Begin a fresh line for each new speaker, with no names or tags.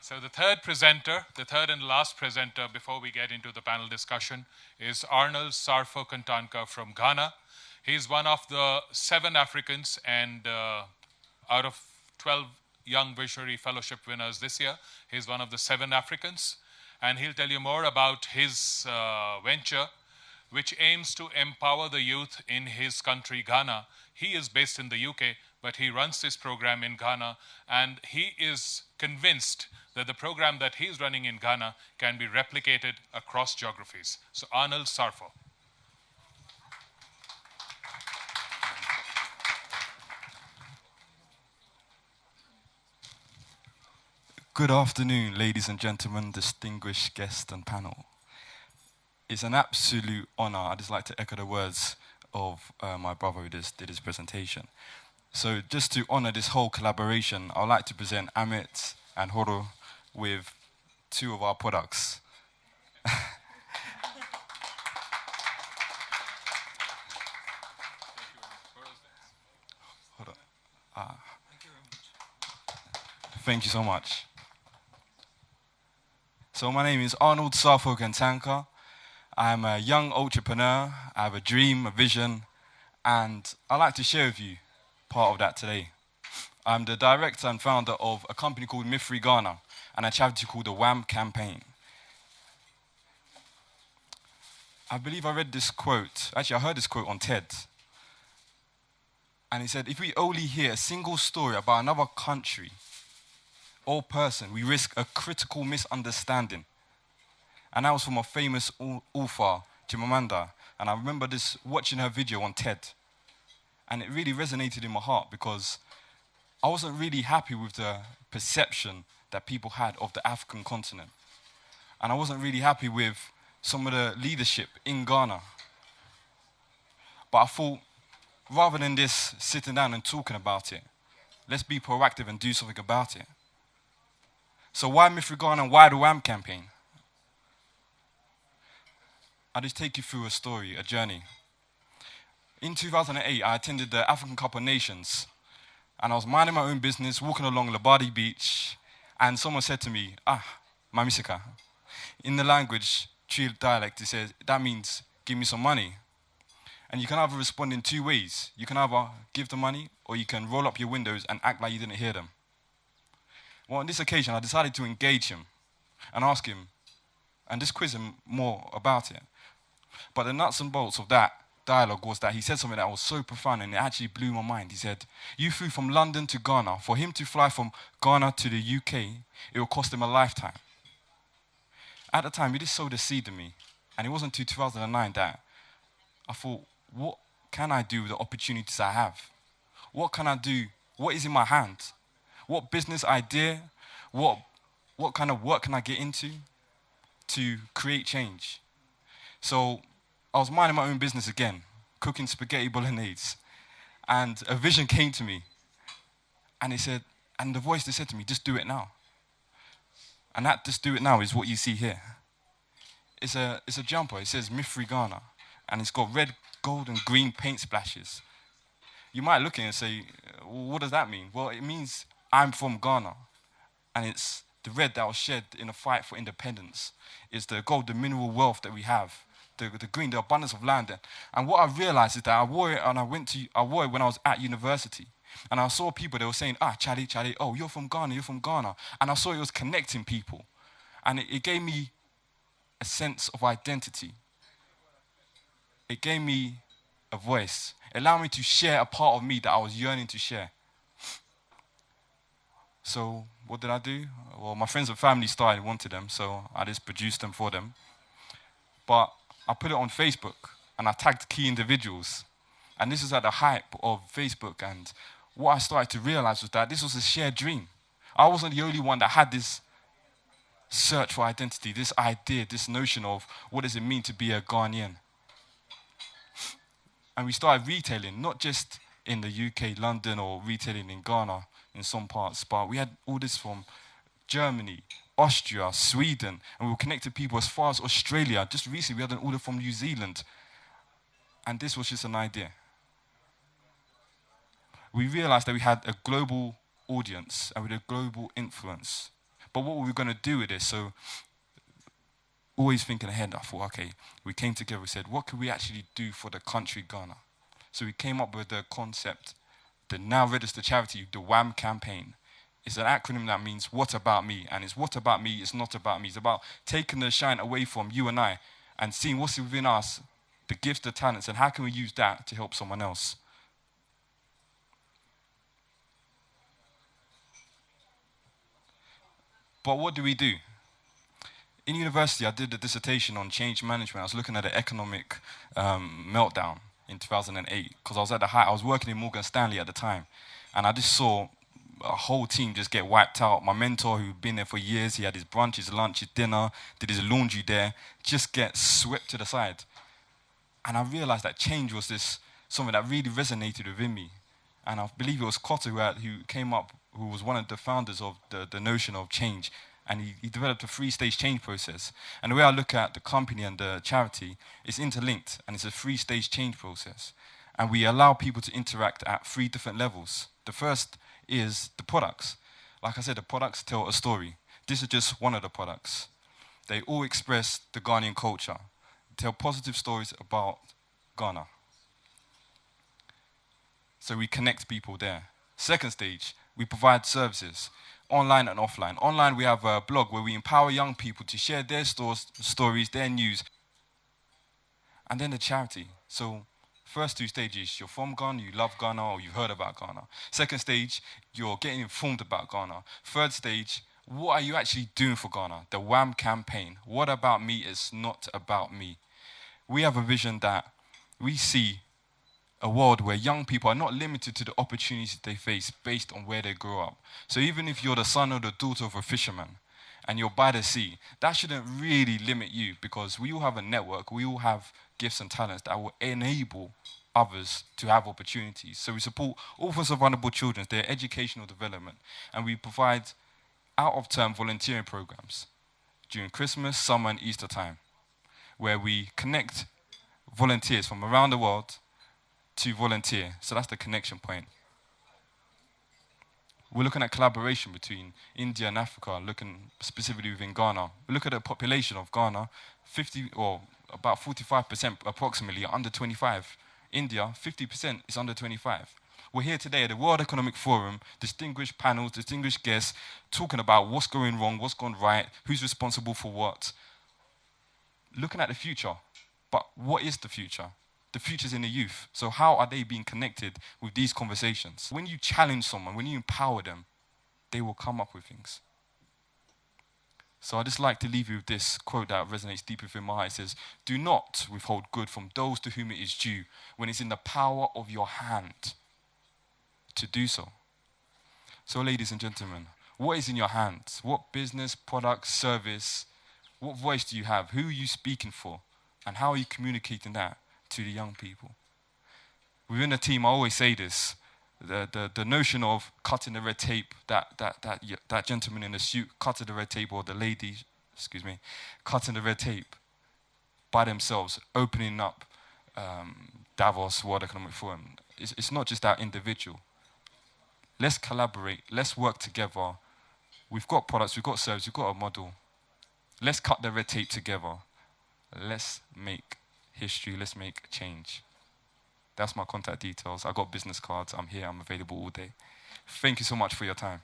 So the third and last presenter before we get into the panel discussion is Arnold Sarfo-Kantanka from Ghana. He's one of the 7 Africans and out of 12 Young Visionary Fellowship winners this year, he's one of the 7 Africans. And he'll tell you more about his venture, which aims to empower the youth in his country, Ghana. He is based in the UK, but he runs this program in Ghana, and he is convinced that the program that he's running in Ghana can be replicated across geographies. So, Arnold Sarfo.
Good afternoon, ladies and gentlemen, distinguished guests and panel. It's an absolute honor. I'd just like to echo the words of my brother who just did his presentation. So just to honor this whole collaboration, I'd like to present Amit and Horo with 2 of our products. Hold on. Thank you so much. So my name is Arnold Sarfo-Kantanka. I'm a young entrepreneur. I have a dream, a vision, and I'd like to share with you part of that today. I'm the director and founder of a company called Mifri Ghana and a charity called the WAM Campaign. I believe I read this quote. Actually, I heard this quote on TED. And he said, if we only hear a single story about another country or person, we risk a critical misunderstanding. And that was from a famous author, Chimamanda. And I remember watching her video on TED. And it really resonated in my heart because I wasn't really happy with the perception that people had of the African continent. And I wasn't really happy with some of the leadership in Ghana. But I thought, rather than this sitting down and talking about it, let's be proactive and do something about it. So why Mifri Ghana and why the WAM campaign? I'll just take you through a story, a journey. In 2008, I attended the African Cup of Nations, and I was minding my own business, walking along Labadi Beach, and someone said to me, Mamisika. In the language, Tree dialect, it says, that means, give me some money. And you can either respond in 2 ways. You can either give the money, or you can roll up your windows and act like you didn't hear them. Well, on this occasion, I decided to engage him and ask him, and just quiz him more about it. But the nuts and bolts of that dialogue was that he said something that was so profound and it actually blew my mind. He said, you flew from London to Ghana. For him to fly from Ghana to the UK, it will cost him a lifetime. At the time, he just sowed a seed in me. And it wasn't until 2009 that I thought, what can I do with the opportunities I have? What can I do? What is in my hand? What business idea? What kind of work can I get into to create change? So I was minding my own business again, cooking spaghetti bolognese. And a vision came to me. And the voice that said to me, just do it now. And that just do it now is what you see here. It's a jumper. It says Mifri Ghana. And it's got red, gold, and green paint splashes. You might look at it and say, well, what does that mean? Well, it means I'm from Ghana. And it's the red that was shed in a fight for independence. It's the gold, the mineral wealth that we have. The green, the abundance of land. And what I realized is that I wore it, and I wore it when I was at university. And I saw people, they were saying, Charlie, oh, you're from Ghana. And I saw it was connecting people. And it gave me a sense of identity. It gave me a voice. It allowed me to share a part of me that I was yearning to share. So what did I do? Well, my friends and family wanted them, so I just produced them for them. But I put it on Facebook, and I tagged key individuals. And this is at the hype of Facebook, and what I started to realize was that this was a shared dream. I wasn't the only one that had this search for identity, this idea, this notion of what does it mean to be a Ghanaian. And we started retailing, not just in the UK, London, or retailing in Ghana in some parts, but we had orders from Germany, Austria, Sweden, and we were connecting people as far as Australia. Just recently, we had an order from New Zealand. And this was just an idea. We realized that we had a global audience and with a global influence. But what were we going to do with this? So always thinking ahead, I thought, okay, we came together, we said, what could we actually do for the country Ghana? So we came up with the concept, the now registered charity, the WAM campaign. It's an acronym that means what about me? And it's what about me, it's not about me. It's about taking the shine away from you and I and seeing what's within us, the gifts, the talents, and how can we use that to help someone else. But what do we do? In university, I did a dissertation on change management. I was looking at the economic meltdown in 2008 because I was at the height. I was working in Morgan Stanley at the time, and I just saw a whole team just get wiped out. My mentor, who'd been there for years, he had his brunch, his lunch, his dinner, did his laundry there, just get swept to the side. And I realized that change was something that really resonated within me. And I believe it was Kotter who came up, who was one of the founders of the notion of change. And he developed a three-stage change process. And the way I look at the company and the charity, it's interlinked, and it's a three-stage change process. And we allow people to interact at 3 different levels. The first is the products. Like I said, the products tell a story. This is just one of the products. They all express the Ghanaian culture, tell positive stories about Ghana. So we connect people there. Second stage, we provide services, online and offline. Online, we have a blog where we empower young people to share their stories, their news. And then the charity. So first 2 stages, you're from Ghana, you love Ghana, or you've heard about Ghana. Second stage, you're getting informed about Ghana. Third stage, what are you actually doing for Ghana? The WAM campaign. What about me is not about me. We have a vision that we see a world where young people are not limited to the opportunities they face based on where they grow up. So even if you're the son or the daughter of a fisherman and you're by the sea, that shouldn't really limit you because we all have a network, we all have gifts and talents that will enable others to have opportunities. So we support all sorts of vulnerable children, their educational development, and we provide out-of-term volunteering programs during Christmas, summer and Easter time, where we connect volunteers from around the world to volunteer. So that's the connection point. We're looking at collaboration between India and Africa, looking specifically within Ghana. We look at the population of Ghana, about 45% approximately are under 25. India, 50% is under 25. We're here today at the World Economic Forum, distinguished panels, distinguished guests, talking about what's going wrong, what's gone right, who's responsible for what. Looking at the future. But what is the future? The future's in the youth. So how are they being connected with these conversations? When you challenge someone, when you empower them, they will come up with things. So I just like to leave you with this quote that resonates deep within my heart. It says, "Do not withhold good from those to whom it is due when it's in the power of your hand to do so." So ladies and gentlemen, what is in your hands? What business, product, service, what voice do you have? Who are you speaking for? And how are you communicating that to the young people? Within the team, I always say this, the notion of cutting the red tape, that gentleman in the suit cutting the red tape, or the lady, cutting the red tape by themselves, opening up Davos World Economic Forum. It's not just that individual. Let's collaborate, let's work together. We've got products, we've got services, we've got a model. Let's cut the red tape together. Let's make history, let's make change. That's my contact details. I got business cards. I'm here, I'm available all day. Thank you so much for your time.